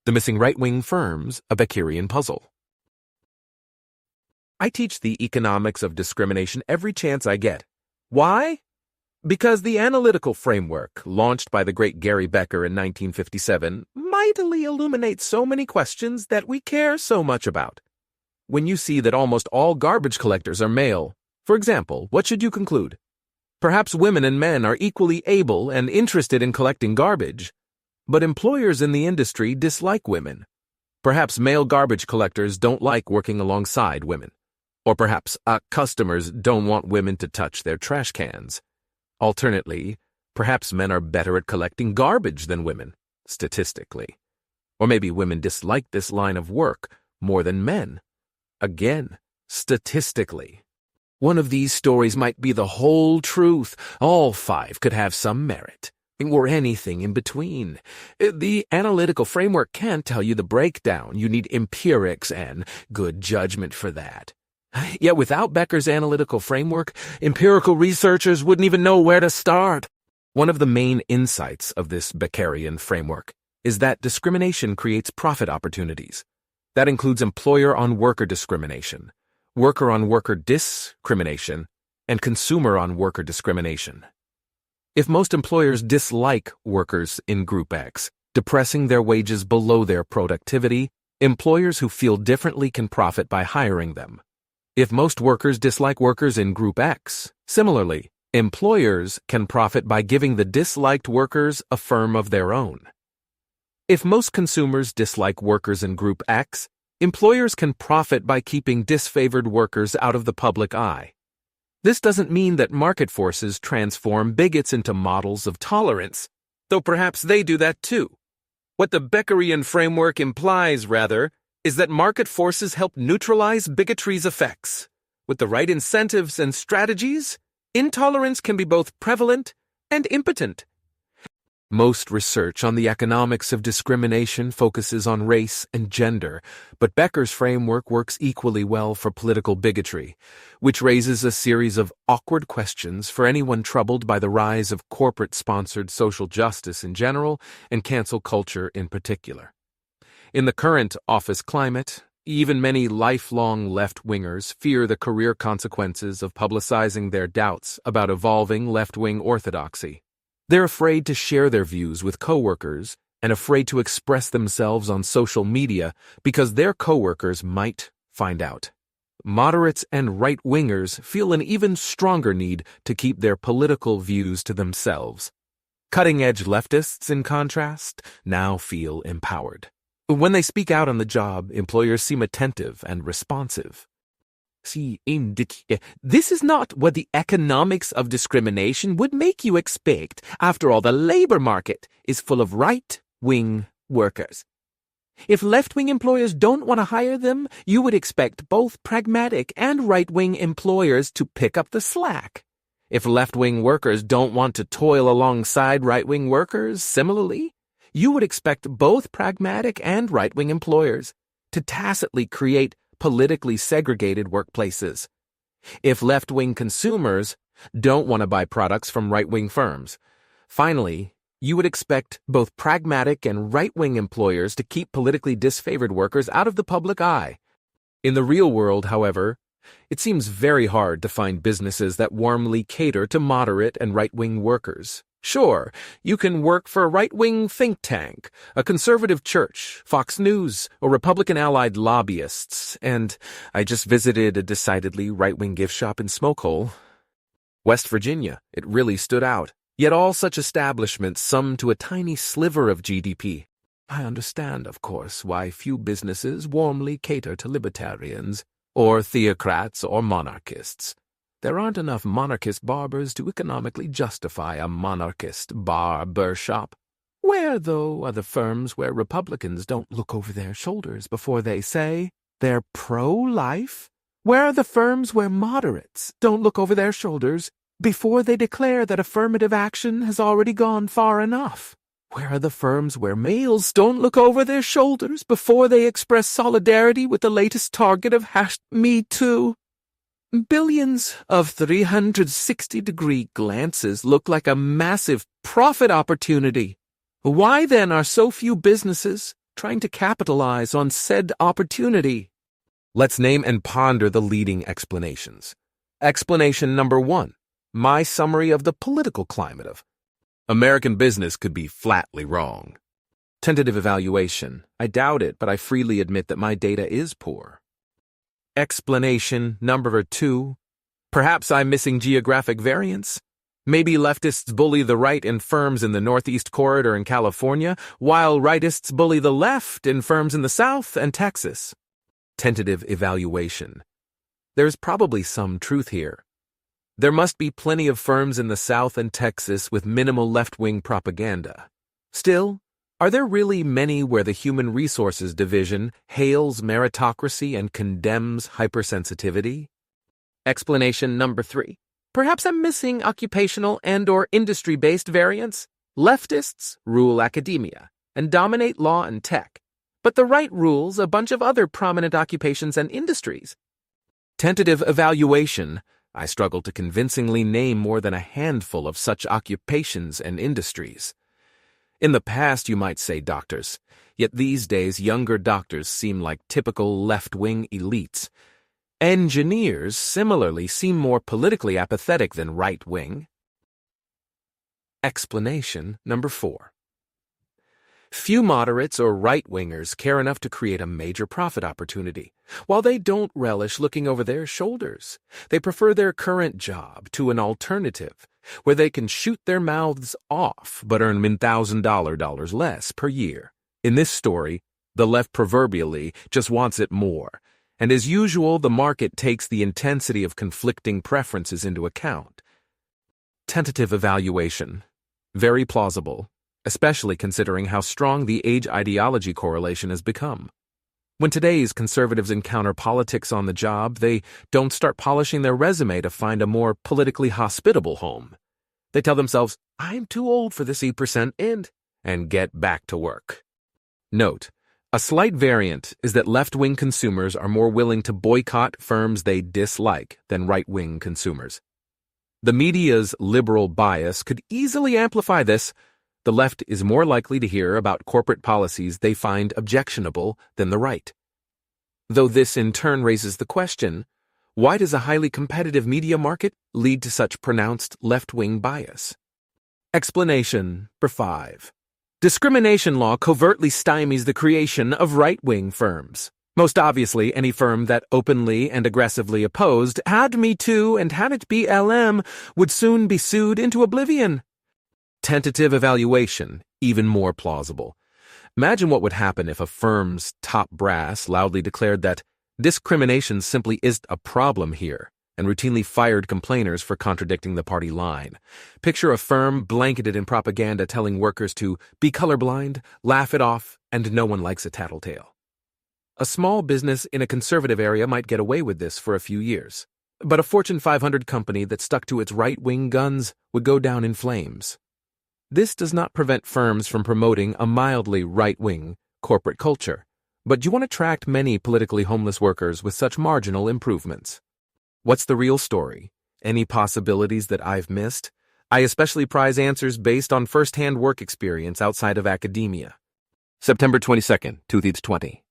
The Missing Right-Wing Firms, a Beckerian Puzzle. I teach the economics of discrimination every chance I get. Why? Because the analytical framework, launched by the great Gary Becker in 1957, mightily illuminates so many questions that we care so much about. When you see that almost all garbage collectors are male, for example, what should you conclude? Perhaps women and men are equally able and interested in collecting garbage, but employers in the industry dislike women. Perhaps male garbage collectors don't like working alongside women. Or perhaps customers don't want women to touch their trash cans. Alternately, perhaps men are better at collecting garbage than women, statistically. Or maybe women dislike this line of work more than men. Again, statistically. One of these stories might be the whole truth. All five could have some merit. Or anything in between. The analytical framework can't tell you the breakdown. You need empirics and good judgment for that. Yet without Becker's analytical framework, empirical researchers wouldn't even know where to start. One of the main insights of this Beckerian framework is that discrimination creates profit opportunities. That includes employer-on-worker discrimination, worker-on-worker discrimination, and consumer-on-worker discrimination. If most employers dislike workers in Group X, depressing their wages below their productivity, employers who feel differently can profit by hiring them. If most workers dislike workers in Group X, similarly, employers can profit by giving the disliked workers a firm of their own. If most consumers dislike workers in Group X, employers can profit by keeping disfavored workers out of the public eye. This doesn't mean that market forces transform bigots into models of tolerance, though perhaps they do that too. What the Beckerian framework implies, rather, is that market forces help neutralize bigotry's effects. With the right incentives and strategies, intolerance can be both prevalent and impotent. Most research on the economics of discrimination focuses on race and gender, but Becker's framework works equally well for political bigotry, which raises a series of awkward questions for anyone troubled by the rise of corporate-sponsored social justice in general and cancel culture in particular. In the current office climate, even many lifelong left-wingers fear the career consequences of publicizing their doubts about evolving left-wing orthodoxy. They're afraid to share their views with coworkers and afraid to express themselves on social media because their coworkers might find out. Moderates and right-wingers feel an even stronger need to keep their political views to themselves. Cutting-edge leftists, in contrast, now feel empowered. When they speak out on the job, employers seem attentive and responsive. This is not what the economics of discrimination would make you expect. After all, the labor market is full of right-wing workers. If left-wing employers don't want to hire them, you would expect both pragmatic and right-wing employers to pick up the slack. If left-wing workers don't want to toil alongside right-wing workers, similarly, you would expect both pragmatic and right-wing employers to tacitly create politically segregated workplaces. If left-wing consumers don't want to buy products from right-wing firms, finally, you would expect both pragmatic and right-wing employers to keep politically disfavored workers out of the public eye. In the real world, however, it seems very hard to find businesses that warmly cater to moderate and right-wing workers. Sure, you can work for a right-wing think tank, a conservative church, Fox News, or Republican-allied lobbyists, and I just visited a decidedly right-wing gift shop in Smokehole, West Virginia. It really stood out. Yet all such establishments sum to a tiny sliver of GDP. I understand, of course, why few businesses warmly cater to libertarians, or theocrats, or monarchists. There aren't enough monarchist barbers to economically justify a monarchist barber shop. Where, though, are the firms where Republicans don't look over their shoulders before they say they're pro-life? Where are the firms where moderates don't look over their shoulders before they declare that affirmative action has already gone far enough? Where are the firms where males don't look over their shoulders before they express solidarity with the latest target of #MeToo? Billions of 360-degree glances look like a massive profit opportunity. Why then are so few businesses trying to capitalize on said opportunity. Let's name and ponder the leading explanations. Explanation number 1. My summary of the political climate of American business could be flatly wrong. Tentative evaluation. I doubt it, but I freely admit that my data is poor. Explanation number 2. Perhaps I'm missing geographic variance. Maybe leftists bully the right in firms in the Northeast Corridor in California, while rightists bully the left in firms in the South and Texas. Tentative evaluation. There's probably some truth here. There must be plenty of firms in the South and Texas with minimal left-wing propaganda. Still, are there really many where the Human Resources Division hails meritocracy and condemns hypersensitivity? Explanation number 3. Perhaps I'm missing occupational and/or industry-based variants. Leftists rule academia and dominate law and tech, but the right rules a bunch of other prominent occupations and industries. Tentative evaluation. I struggle to convincingly name more than a handful of such occupations and industries. In the past, you might say doctors, yet these days younger doctors seem like typical left-wing elites. Engineers similarly seem more politically apathetic than right-wing. Explanation number 4. Few moderates or right-wingers care enough to create a major profit opportunity. While they don't relish looking over their shoulders, they prefer their current job to an alternative where they can shoot their mouths off but earn $1,000 less per year. In this story, the left proverbially just wants it more. And as usual, the market takes the intensity of conflicting preferences into account. Tentative evaluation. Very plausible, especially considering how strong the age-ideology correlation has become. When today's conservatives encounter politics on the job, they don't start polishing their resume to find a more politically hospitable home. They tell themselves, I'm too old for this E% and get back to work. Note, a slight variant is that left-wing consumers are more willing to boycott firms they dislike than right-wing consumers. The media's liberal bias could easily amplify this. The left is more likely to hear about corporate policies they find objectionable than the right. Though this in turn raises the question, why does a highly competitive media market lead to such pronounced left-wing bias? Explanation number 5. Discrimination law covertly stymies the creation of right-wing firms. Most obviously, any firm that openly and aggressively opposed "Had Me Too" and "Had It Be LM" would soon be sued into oblivion. Tentative evaluation, even more plausible. Imagine what would happen if a firm's top brass loudly declared that discrimination simply isn't a problem here, and routinely fired complainers for contradicting the party line. Picture a firm blanketed in propaganda telling workers to be colorblind, laugh it off, and no one likes a tattletale. A small business in a conservative area might get away with this for a few years, but a Fortune 500 company that stuck to its right-wing guns would go down in flames. This does not prevent firms from promoting a mildly right-wing corporate culture, but you won't attract many politically homeless workers with such marginal improvements. What's the real story? Any possibilities that I've missed? I especially prize answers based on first-hand work experience outside of academia. September 22nd, 2020.